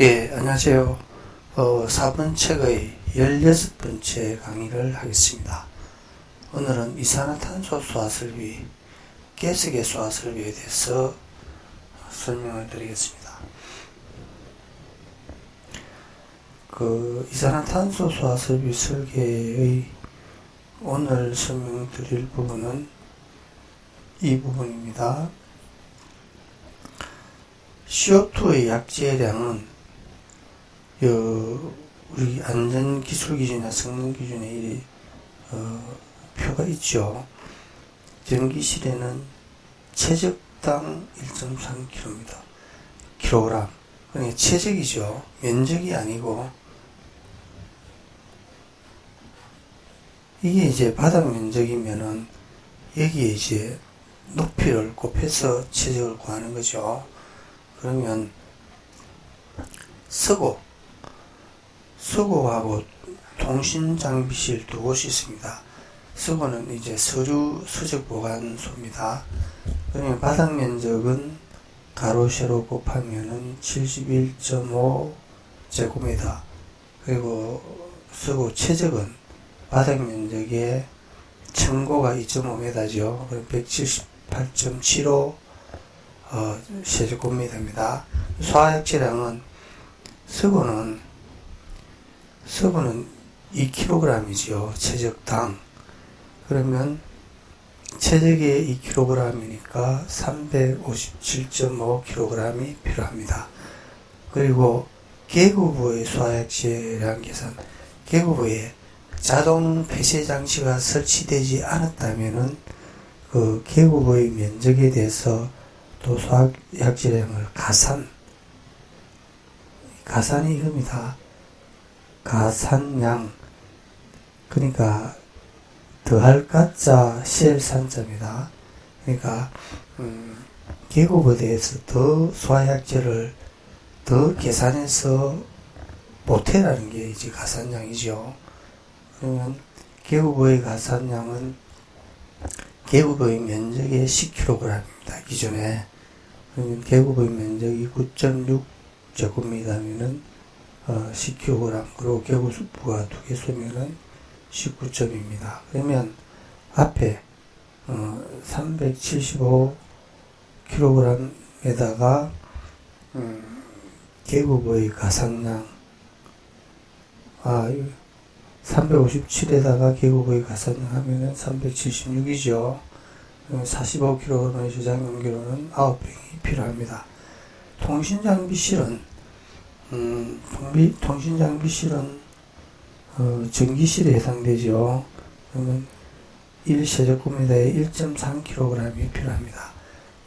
예, 안녕하세요. 4번 책의 16번째 강의를 하겠습니다. 오늘은 이산화탄소 수화설비, 가스계 수화설비에 대해서 설명을 드리겠습니다. 이산화탄소 수화설비 설계의 오늘 설명드릴 부분은 이 부분입니다. CO2의 약제량은 우리 안전기술기준이나 성능기준에 표가 있죠. 전기실에는 최적당 1.3kg, 그러니까 최적이죠. 면적이 아니고, 이게 이제 바닥 면적이면은 여기에 이제 높이를 곱해서 최적을 구하는 거죠. 그러면 서고하고 통신장비실 두 곳이 있습니다. 서고는 이제 서류 서적 보관소입니다. 그러면 바닥 면적은 가로 세로 곱하면은 71.5 제곱미터. 그리고 서고 최적은 바닥 면적의 층고가 2.5m죠. 그럼 178.75 세제곱미터입니다. 소화약제량은 서고는 2kg이죠. 최적당. 그러면 최적의 2kg이니까 357.5kg이 필요합니다. 그리고 계구부의 소화약제량 계산, 계구부에 자동 폐쇄 장치가 설치되지 않았다면은 그 계구부의 면적에 대해서 또 소화약제량을 가산이 이겁니다. 가산량, 그러니까 더할 가짜 셀 산자입니다. 그러니까 계급에 대해서 더 소화약제를 더 계산해서 보태라는 게 이제 가산량이죠. 그러면 계급의 가산량은 계급의 면적의 10kg입니다. 기존에. 그러면 계급의 면적이 9.6 제곱미터면은 10kg, 그리고 계구수부가 2개 쏘면은 19점입니다. 그러면 앞에 375kg에다가 계급의 가산량 357에다가 계급의 가산량 하면은 376이죠. 45kg의 저장 용기로는 9병이 필요합니다. 통신장비실은 전기실에 해당되죠. 그러면 1세제곱미터에 1.3kg이 필요합니다.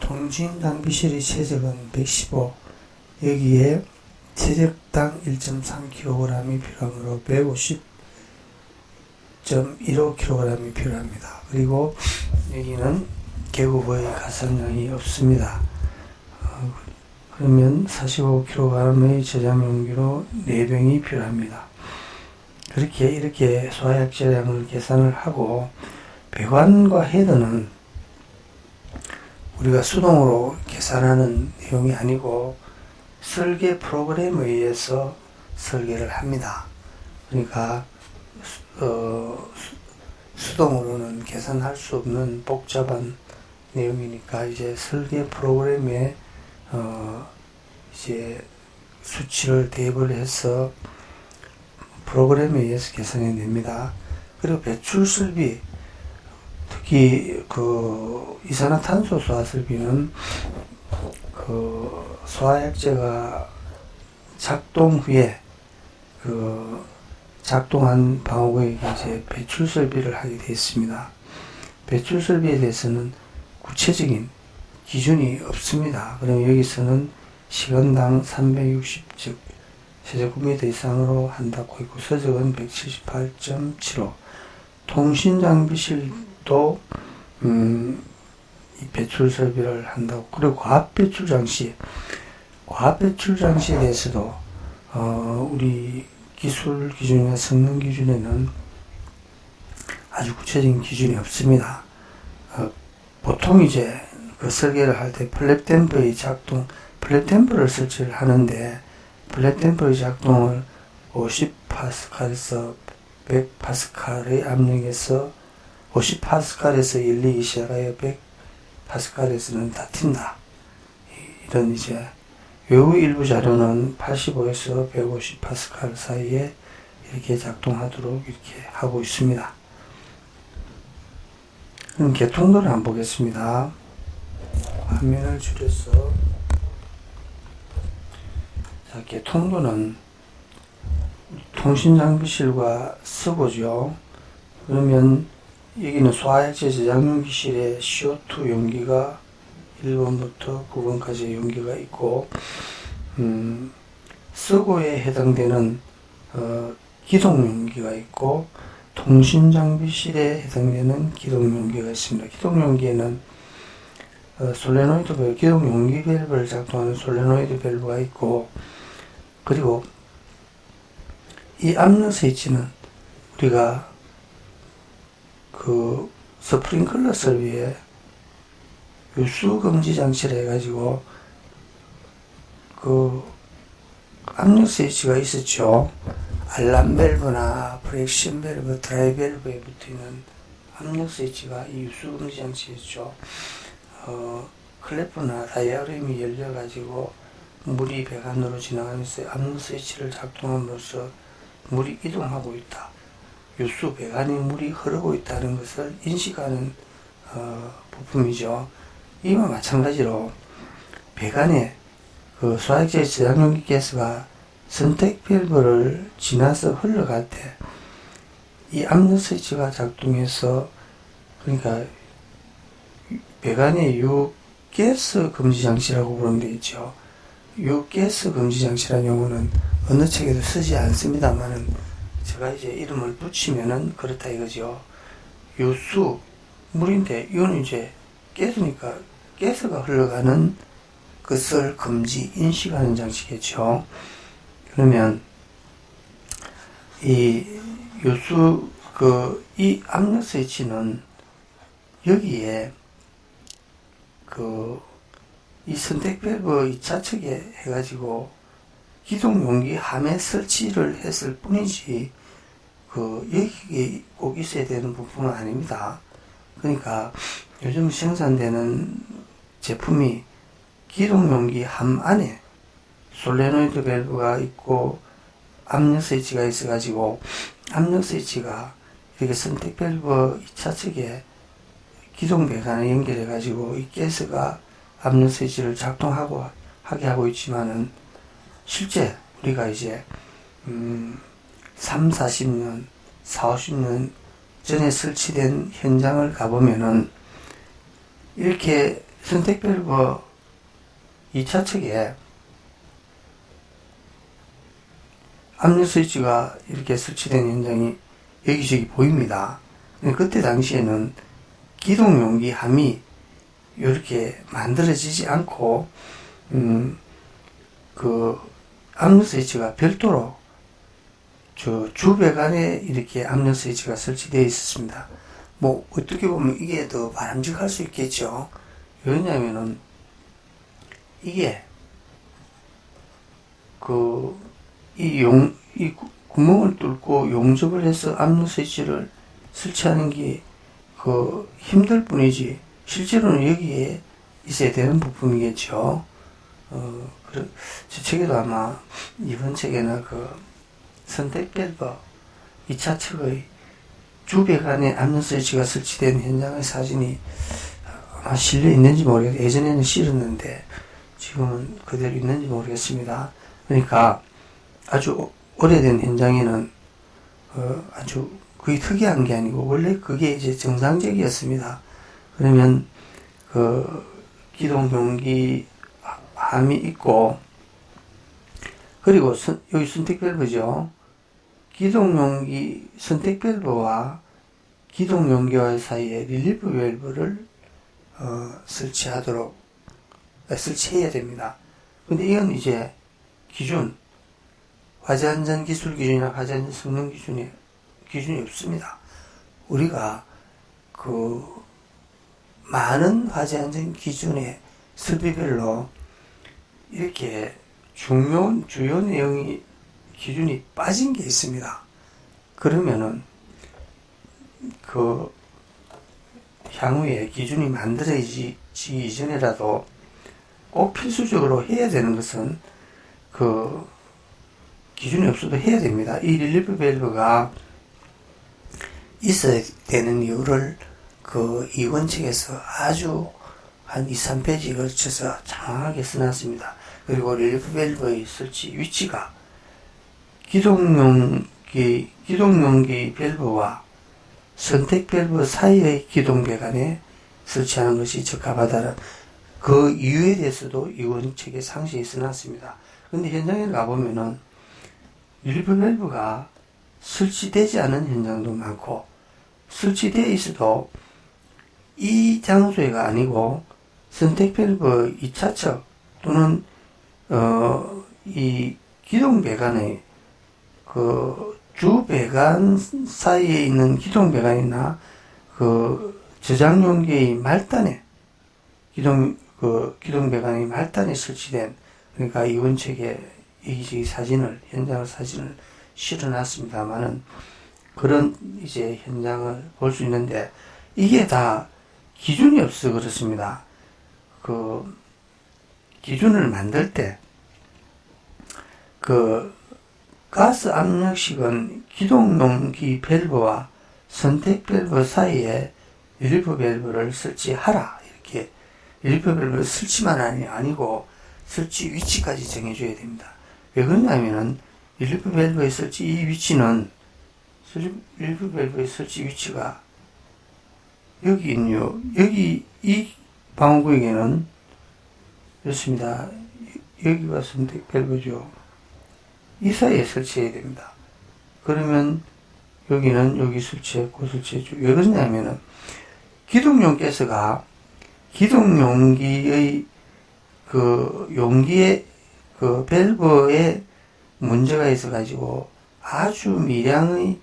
통신장비실의 최적은 115, 여기에 최적당 1.3kg이 필요하므로 150.15kg이 필요합니다. 그리고 여기는 계급의 가산량이 없습니다. 그러면 45kg의 저장 용기로 4병이 필요합니다. 이렇게 소화약제량을 계산을 하고, 배관과 헤드는 우리가 수동으로 계산하는 내용이 아니고 설계 프로그램에 의해서 설계를 합니다. 그러니까 수동으로는 계산할 수 없는 복잡한 내용이니까 이제 설계 프로그램에 이제 수치를 대입을 해서 프로그램에 의해서 계산해 냅니다. 그리고 배출설비, 특히 이산화탄소 수화설비는 소화약제가 작동 후에 작동한 방어구에게 이제 배출설비를 하게 되어 있습니다. 배출설비에 대해서는 구체적인 기준이 없습니다. 그러면 여기서는 시간당 360 세제곱미터 이상으로 한다고 있고, 서적은 178.75. 통신장비실도 이 배출 설비를 한다고. 그리고 과압배출 장치에 대해서도 우리 기술 기준이나 성능 기준에는 아주 구체적인 기준이 없습니다. 보통 이제 그 설계를 할 때 플랩 댐퍼의 플랩 댐퍼를 설치를 하는데, 플랫 템퍼의 작동을 50파스칼에서 100파스칼의 압력에서 50파스칼에서 열리기 시작하여 100파스칼에서는 닫힌다. 이런 이제 외부 일부 자료는 85에서 150파스칼 사이에 이렇게 작동하도록 이렇게 하고 있습니다. 그럼 개통도를 한번 보겠습니다. 화면을 줄여서, 자, 개통도는 통신장비실과 서고죠. 그러면 여기는 소화액체 저장용기실에 CO2 용기가 1번부터 9번까지 용기가 있고, 서고에 해당되는 기동용기가 있고, 통신장비실에 해당되는 기동용기가 있습니다. 기동용기에는 솔레노이드 밸브, 기동용기 밸브를 작동하는 솔레노이드 밸브가 있고, 그리고 이 압력 스위치는 우리가 그 스프링클러 설비에 유수 금지 장치를 해가지고 그 압력 스위치가 있었죠. 알람 밸브나 프렉션 밸브, 드라이 밸브에 붙어있는 압력 스위치가 이 유수 금지 장치였죠. 클래프나 다이아그램이 열려가지고 물이 배관으로 지나가면서 압력 스위치를 작동함으로써 물이 이동하고 있다. 유수 배관에 물이 흐르고 있다는 것을 인식하는 부품이죠. 이와 마찬가지로 배관에 그 소화액체 저장용기 가스가 선택 밸브를 지나서 흘러갈 때 이 압력 스위치가 작동해서, 그러니까 배관의 유가스 금지 장치라고 부르면 되겠죠. 유가스 금지 장치라는 용어는 어느 책에도 쓰지 않습니다만은 제가 이제 이름을 붙이면은 그렇다 이거죠. 유수 물인데 이거는 이제 가스니까 가스가 흘러가는 것을 금지 인식하는 장치겠죠. 그러면 이 유수 이 압력 스위치는 여기에 이 선택 밸브 2차 측에 해가지고 기동 용기 함에 설치를 했을 뿐이지 여기에 꼭 있어야 되는 부품은 아닙니다. 그러니까 요즘 생산되는 제품이 기동 용기 함 안에 솔레노이드 밸브가 있고 압력 스위치가 있어가지고 압력 스위치가 이렇게 선택 밸브 2차 측에 기동 배관을 연결해가지고 이 가스가 압력 스위치를 하게 하고 있지만은 실제 우리가 이제 3, 40년, 4, 50년 전에 설치된 현장을 가보면은 이렇게 선택 밸브 2차 측에 압력 스위치가 이렇게 설치된 현장이 여기저기 보입니다. 그때 당시에는 기동 용기 함이 이렇게 만들어지지 않고 압력 스위치가 별도로 주배관에 이렇게 압력 스위치가 설치되어 있었습니다. 뭐 어떻게 보면 이게 더 바람직할 수 있겠죠. 왜냐면은 이게 이 구멍을 뚫고 용접을 해서 압력 스위치를 설치하는 게 힘들 뿐이지 실제로는 여기에 있어야 되는 부품이겠죠. 제 책에도 아마 이번 책에는 선택 밸브 2차 측의 주배관에 압력 스위치가 설치된 현장의 사진이 아마 실려 있는지 모르겠어요. 예전에는 실었는데 지금은 그대로 있는지 모르겠습니다. 그러니까 아주 오래된 현장에는 아주 거의 특이한 게 아니고 원래 그게 이제 정상적이었습니다. 그러면 기동 용기 함이 있고, 그리고 여기 선택 밸브죠. 기동 용기 선택 밸브와 기동 용기와 사이에 릴리프 밸브를 설치해야 됩니다. 근데 이건 이제 화재안전 기술 기준이나 화재안전 성능 기준이 없습니다. 우리가 많은 화재안전 기준의 설비별로 이렇게 주요 내용이 기준이 빠진 게 있습니다. 그러면은 그 향후에 기준이 만들어지기 이전에라도 꼭 필수적으로 해야 되는 것은 그 기준이 없어도 해야 됩니다. 이 릴리프 밸브가 있어야 되는 이유를 그 이원 측에서 아주 한 2, 3페이지에 걸쳐서 장황하게 써놨습니다. 그리고 릴리프 밸브의 설치 위치가 기동용기 밸브와 선택 밸브 사이의 기동 배관에 설치하는 것이 적합하다는 그 이유에 대해서도 이원 측에 상세히 써놨습니다. 근데 현장에 가보면은 릴리프 밸브가 설치되지 않은 현장도 많고, 설치되어 있어도 이 장소가 아니고 선택 밸브 2차측 또는 이 기동 배관의 그 주 배관 사이에 있는 기동 배관이나 그 저장 용기의 말단에 기동 배관의 말단에 설치된, 그러니까 이원측에 이 사진을, 현장 사진을 실어놨습니다만은 그런 이제 현장을 볼 수 있는데, 이게 다 기준이 없어 그렇습니다. 그 기준을 만들 때 그 가스 압력식은 기동용기 밸브와 선택 밸브 사이에 릴리프 밸브를 설치하라, 이렇게 릴리프 밸브 설치만 아니고 설치 위치까지 정해줘야 됩니다. 왜 그러냐면은 릴리프 밸브의 설치 이 위치는, 릴리프 밸브의 설치 위치가 여기 있네요. 여기 이 방어구역에는 그렇습니다. 여기가 선택 밸브죠. 이 사이에 설치해야 됩니다. 그러면 여기는 여기 설치했고 설치해줘. 왜 그러냐면은 기동용 가스가 기동용기의 그 용기의 그 밸브에 문제가 있어 가지고 아주 미량의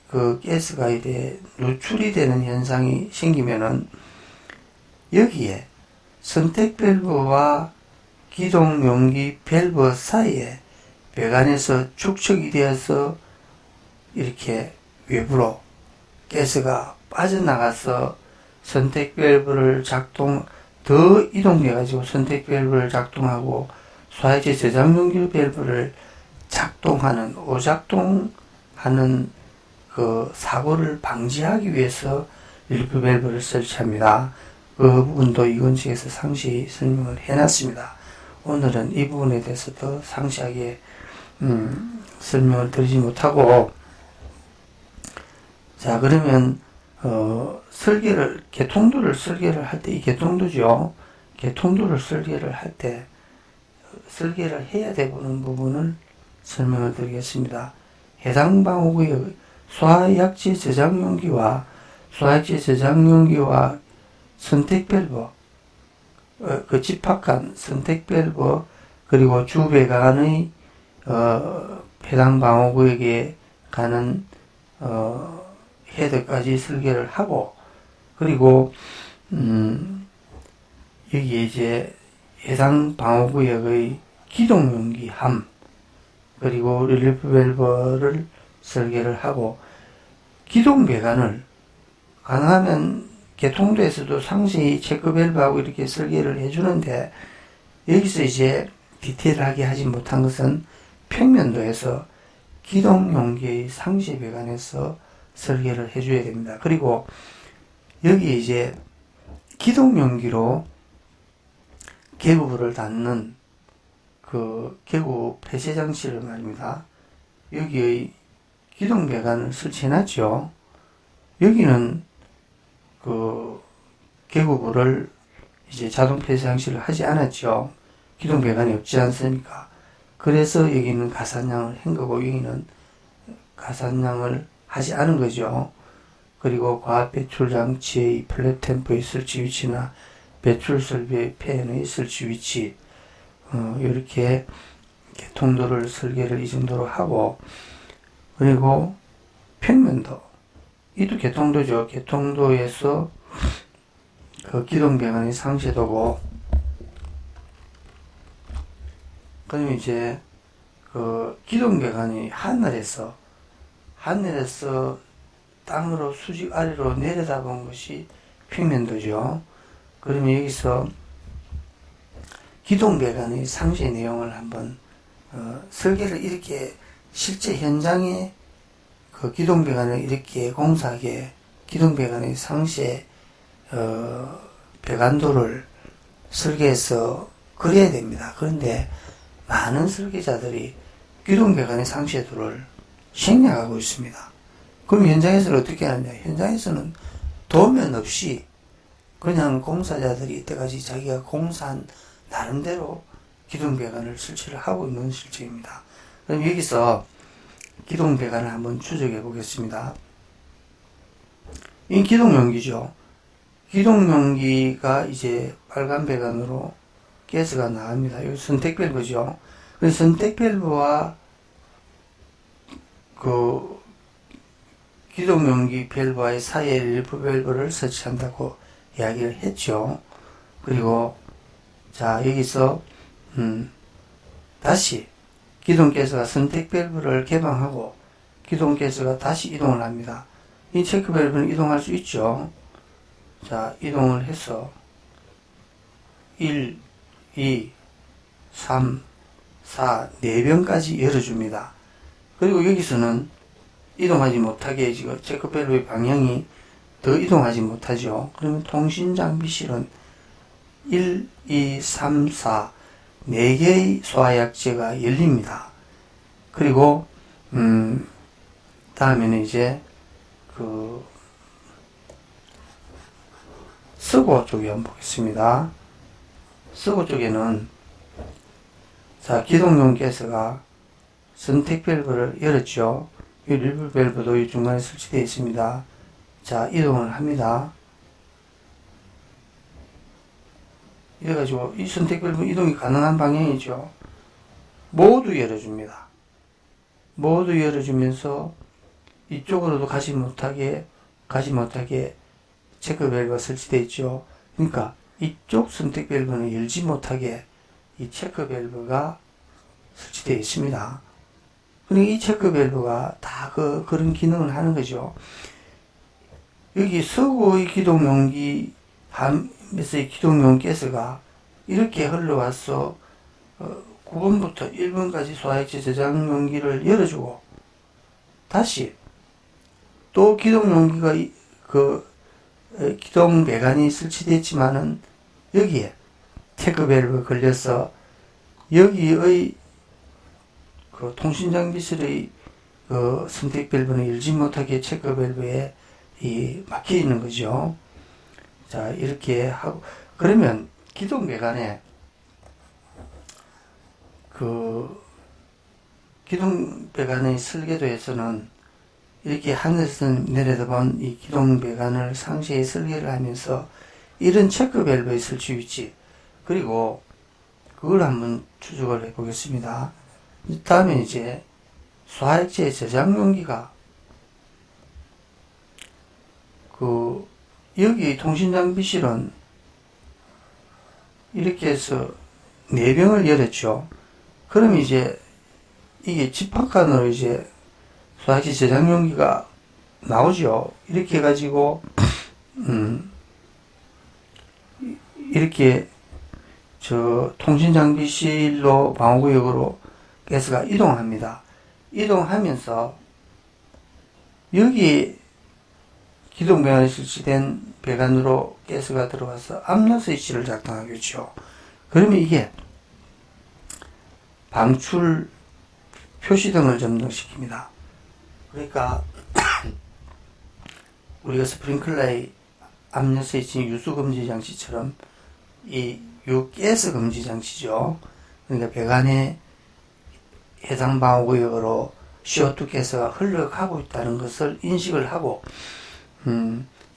그 가스가 이래 누출이 되는 현상이 생기면은 여기에 선택 밸브와 기동 용기 밸브 사이에 배관에서 축척이 되어서 이렇게 외부로 가스가 빠져나가서 선택 밸브를 더 이동해 가지고 선택 밸브를 작동하고 소화제 저장 용기 밸브를 작동하는, 오작동하는 그 사고를 방지하기 위해서 릴리프 밸브를 설치합니다. 그 부분도 이원측에서 상세히 설명을 해놨습니다. 오늘은 이 부분에 대해서 더 상세하게 설명을 드리지 못하고, 자, 그러면 개통도를 설계를 할 때, 이 개통도죠. 개통도를 설계를 할 때 설계를 해야 되는 부분을 설명을 드리겠습니다. 해당 방어구역 소화약재 저장용기와 선택 밸브, 그 집합관 선택 밸브, 그리고 주배관의 해당 방어구역에 가는 헤드까지 설계를 하고, 그리고 여기에 이제 해당 방어구역의 기동용기 함, 그리고 릴리프 밸브를 설계를 하고, 기동 배관을 가능하면 개통도에서도 상세히 체크 밸브하고 이렇게 설계를 해주는데, 여기서 이제 디테일하게 하지 못한 것은 평면도에서 기동 용기의 상시 배관에서 설계를 해줘야 됩니다. 그리고 여기 이제 기동 용기로 계구부를 닫는 그 계구 폐쇄 장치를 말입니다. 여기의 기동 배관을 설치해놨죠. 여기는 그 계구부를 이제 자동 폐쇄 장치를 하지 않았죠. 기동 배관이 없지 않습니까? 그래서 여기는 가산량을 한 거고 여기는 가산량을 하지 않은 거죠. 그리고 과압 배출 장치의 플랫 템프의 설치 위치나 배출 설비의 팬의 설치 위치, 이렇게 개통도를 설계를 이 정도로 하고, 그리고 평면도, 이도 개통도죠. 개통도에서 그 기동 배관의 상쇄도고, 그러면 이제 그 기둥배관이 하늘에서 땅으로 수직 아래로 내려다본 것이 평면도죠. 그러면 여기서 기둥배관의 상세 내용을 한번 설계를 이렇게 실제 현장에 그 기둥배관을 이렇게 공사하게 기둥배관의 상세 배관도를 설계해서 그려야 됩니다. 그런데 많은 설계자들이 기둥배관의 상세도를 생략하고 있습니다. 그럼 현장에서는 어떻게 하느냐? 현장에서는 도면 없이 그냥 공사자들이 이때까지 자기가 공사한 나름대로 기둥배관을 설치를 하고 있는 실정입니다. 그럼 여기서 기둥배관을 한번 추적해 보겠습니다. 이 기둥용기죠. 기둥용기가 이제 빨간 배관으로 가스가 나옵니다. 여기 선택밸브죠. 그래서 선택밸브와 그 기둥용기 밸브와의 사이에 일부 밸브를 설치한다고 이야기를 했죠. 그리고 자 여기서 다시 기둥가스가 선택밸브를 개방하고 기둥가스가 다시 이동을 합니다. 이 체크밸브는 이동할 수 있죠. 자 이동을 해서 1, 2, 3, 4, 4병까지 열어줍니다. 그리고 여기서는 이동하지 못하게 지금 체크밸브의 방향이 더 이동하지 못하죠. 그러면 통신장비실은 1, 2, 3, 4 4개의 소화약제가 열립니다. 그리고 다음에는 이제 그 서고 쪽에 한번 보겠습니다. 서고 쪽에는 자 기동용 가스가 선택 밸브를 열었죠. 이 일부 밸브도 이 중간에 설치되어 있습니다. 자 이동을 합니다. 이래가지고 이 선택 밸브 이동이 가능한 방향이죠. 모두 열어줍니다. 모두 열어주면서 이쪽으로도 가지 못하게 체크 밸브가 설치되어 있죠. 그러니까 이쪽 선택 밸브는 열지 못하게 이 체크 밸브가 설치되어 있습니다. 그러니까 이 체크 밸브가 다 그런 기능을 하는 거죠. 여기 서구의 기동용기 함에서의 기동용 가스가 이렇게 흘러와서 9번부터 1번까지 소화액체 저장 용기를 열어주고 다시 또 기동용기가 기동 배관이 설치됐지만은 여기에 체크 밸브가 걸려서 여기의 그 통신장비실의 선택 밸브는 열지 못하게 체크 밸브에 막혀 있는 거죠. 자, 이렇게 하고, 그러면 기동 배관에 기동 배관의 설계도에서는 이렇게 하늘에서 내려다본 이 기동 배관을 상세히 설계를 하면서 이런 체크 밸브의 설치 위치, 그리고 그걸 한번 추적을 해 보겠습니다. 다음에 이제 소화액체 저장 용기가 여기 통신장비실은 이렇게 해서 4병을 열었죠. 그럼 이제 이게 집합관으로 이제 소화액체 저장 용기가 나오죠. 이렇게 해가지고 이렇게 저 통신장비실로 방호구역으로 가스가 이동합니다. 이동하면서 여기 기동배관에 설치된 배관으로 가스가 들어와서 압력 스위치를 작동하겠죠. 그러면 이게 방출 표시등을 점등시킵니다. 그러니까 우리가 스프링클러의 압력 스위치 유수 금지 장치처럼 이 가스 금지 장치죠. 그러니까 배관에 해당 방호구역으로 CO2 가스가 흘러가고 있다는 것을 인식을 하고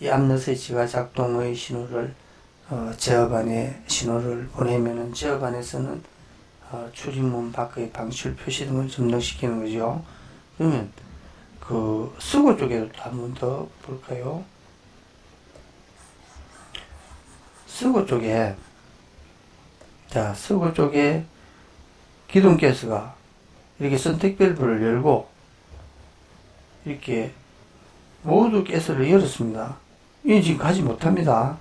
이 압력 스위치가 작동의 신호를 제어반에 신호를 보내면은 제어반에서는 출입문 밖의 방출 표시 등을 점등시키는 거죠. 그러면 서고 쪽에도 한번 더 볼까요? 서고 쪽에 서고 쪽에 기둥 가스가 이렇게 선택 밸브를 열고 이렇게 모두 가스를 열었습니다. 이게 지금 가지 못합니다.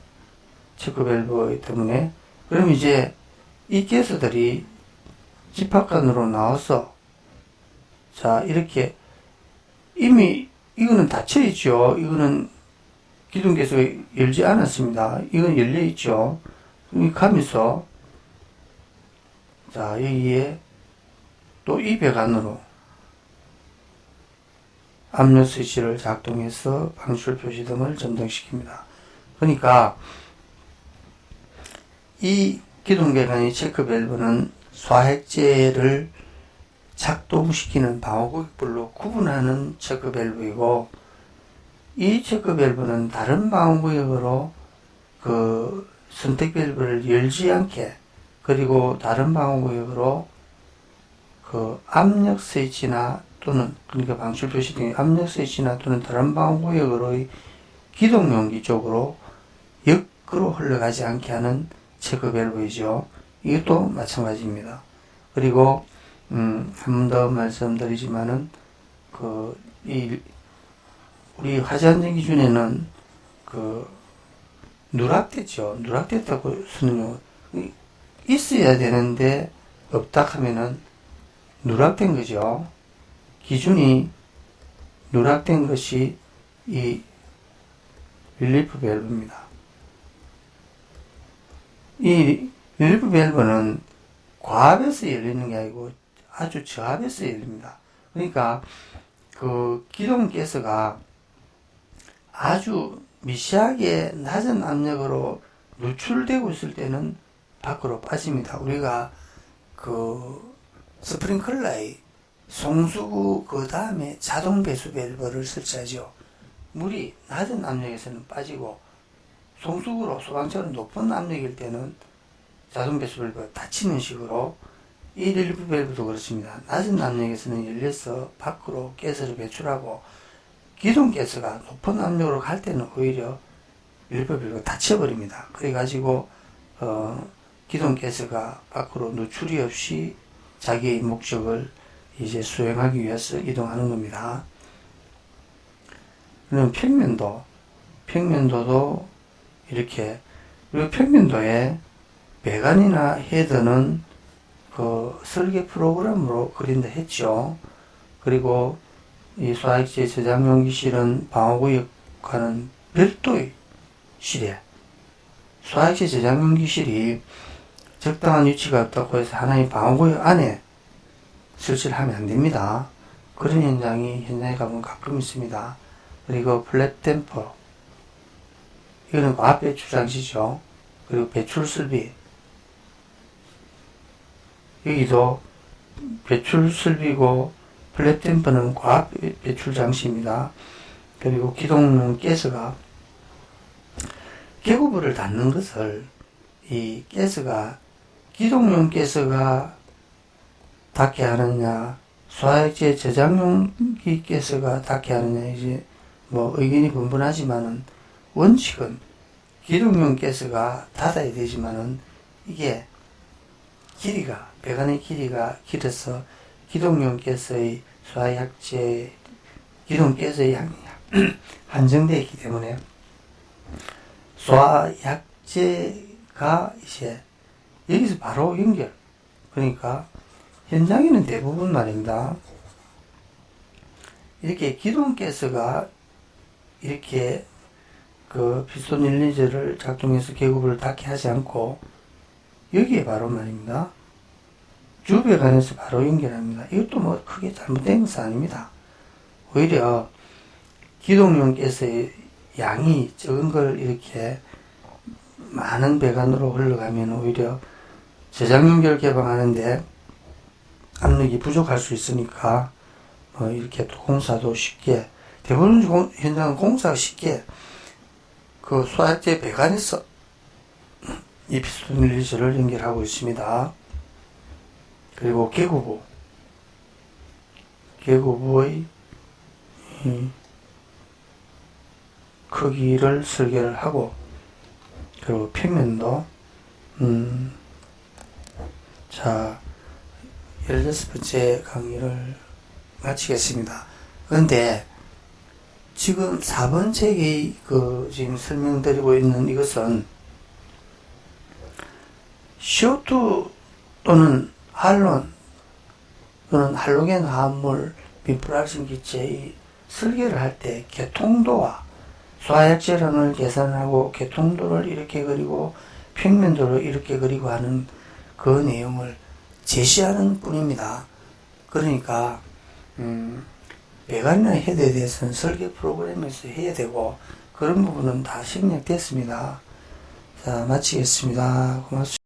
체크 밸브 때문에. 그럼 이제 이 가스들이 집합관으로 나와서 자 이렇게 이미 이거는 닫혀 있죠. 이거는 기둥 가스가 열지 않았습니다. 이건 열려 있죠. 이 가면서 자 여기에 또 이 배관으로 압력 스위치를 작동해서 방출 표시등을 점등시킵니다. 그러니까 이 기둥 배관의 체크 밸브는 소화액제를 작동시키는 방호구역별로 구분하는 체크 밸브이고, 이 체크 밸브는 다른 방호구역으로 그 선택 밸브를 열지 않게, 그리고 다른 방호구역으로 그 압력 스위치나 또는 그러니까 방출 표시 등의 압력 스위치나 또는 다른 방호구역으로의 기동용기 쪽으로 역으로 흘러가지 않게 하는 체크 밸브이죠. 이것도 마찬가지입니다. 그리고 한 번 더 말씀드리지만은 우리 화재안전 기준에는 누락됐죠. 누락됐다고 쓰는요. 있어야 되는데 없다 하면은 누락된 거죠. 기준이 누락된 것이 이 릴리프 밸브입니다. 이 릴리프 밸브는 고압에서 열리는 게 아니고 아주 저압에서 열립니다. 그러니까 그 기동 가스가 아주 미세하게 낮은 압력으로 누출되고 있을 때는 밖으로 빠집니다. 우리가 그 스프링클러의 송수구 그 다음에 자동 배수 밸브를 설치하죠. 물이 낮은 압력에서는 빠지고 송수구로 소방처럼 높은 압력일 때는 자동 배수 밸브가 닫히는 식으로 이 릴리프 밸브도 그렇습니다. 낮은 압력에서는 열려서 밖으로 가스를 배출하고 기동 가스가 높은 압력으로 갈 때는 오히려 릴리프 밸브가 닫혀버립니다. 그래가지고 기동 가스가 밖으로 누출이 없이 자기의 목적을 이제 수행하기 위해서 이동하는 겁니다. 그럼 평면도도 이렇게, 그리고 평면도에 배관이나 헤드는 그 설계 프로그램으로 그린다 했죠. 그리고 이 소화액체 저장용 기실은 방호구역과는 별도의 실에, 소화액체 저장용 기실이 적당한 위치가 없다고 해서 하나의 방호구역 안에 설치를 하면 안 됩니다. 그런 현장이 현장에 가면 가끔 있습니다. 그리고 플랫 댐퍼, 이거는 과압 배출 장치죠. 그리고 배출 설비, 여기도 배출 설비고 플랫 댐퍼는 과압 배출 장치입니다. 그리고 기동용 가스가 계구부를 닫는 것을 이 가스가 기동용 가스가 닿게 하느냐, 소화액체 저장용기 가스가 닿게 하느냐, 이제 뭐 의견이 분분하지만은 원칙은 기동용 가스가 닫아야 되지만은 이게 배관의 길이가 길어서 기동용 가스의 소화액체 기동 가스의 양이 한정되어 있기 때문에 소화약제가 이제 여기서 바로 연결, 그러니까 현장에는 대부분 말입니다. 이렇게 기동 가스가 이렇게 그 피스톤 릴리즈를 작동해서 계급을 닿게 하지 않고 여기에 바로 말입니다. 주배관에서 바로 연결합니다. 이것도 뭐 크게 잘못된 것은 아닙니다. 오히려 기동용 가스의 양이 적은 걸 이렇게 많은 배관으로 흘러가면 오히려 저장 연결 개방하는데 압력이 부족할 수 있으니까 이렇게 공사도 쉽게, 대부분 현장은 공사가 쉽게 그 소화액체 배관에서 이 피스톤 릴리즈를 연결하고 있습니다. 그리고 계구부의 크기를 설계를 하고, 그리고 평면도 자 16번째 강의를 마치겠습니다. 그런데 지금 4번째 지금 설명드리고 있는 이것은 CO2 또는 할론 또는 할로겐 화합물 비플랄신 기체의 설계를 할 때 개통도와 소화약질량을 계산하고 개통도를 이렇게 그리고 평면도를 이렇게 그리고 하는 그 내용을 제시하는 뿐입니다. 그러니까 배관이나 헤드에 대해서는 설계 프로그램에서 해야 되고 그런 부분은 다 생략됐습니다. 자, 마치겠습니다. 고맙습니다.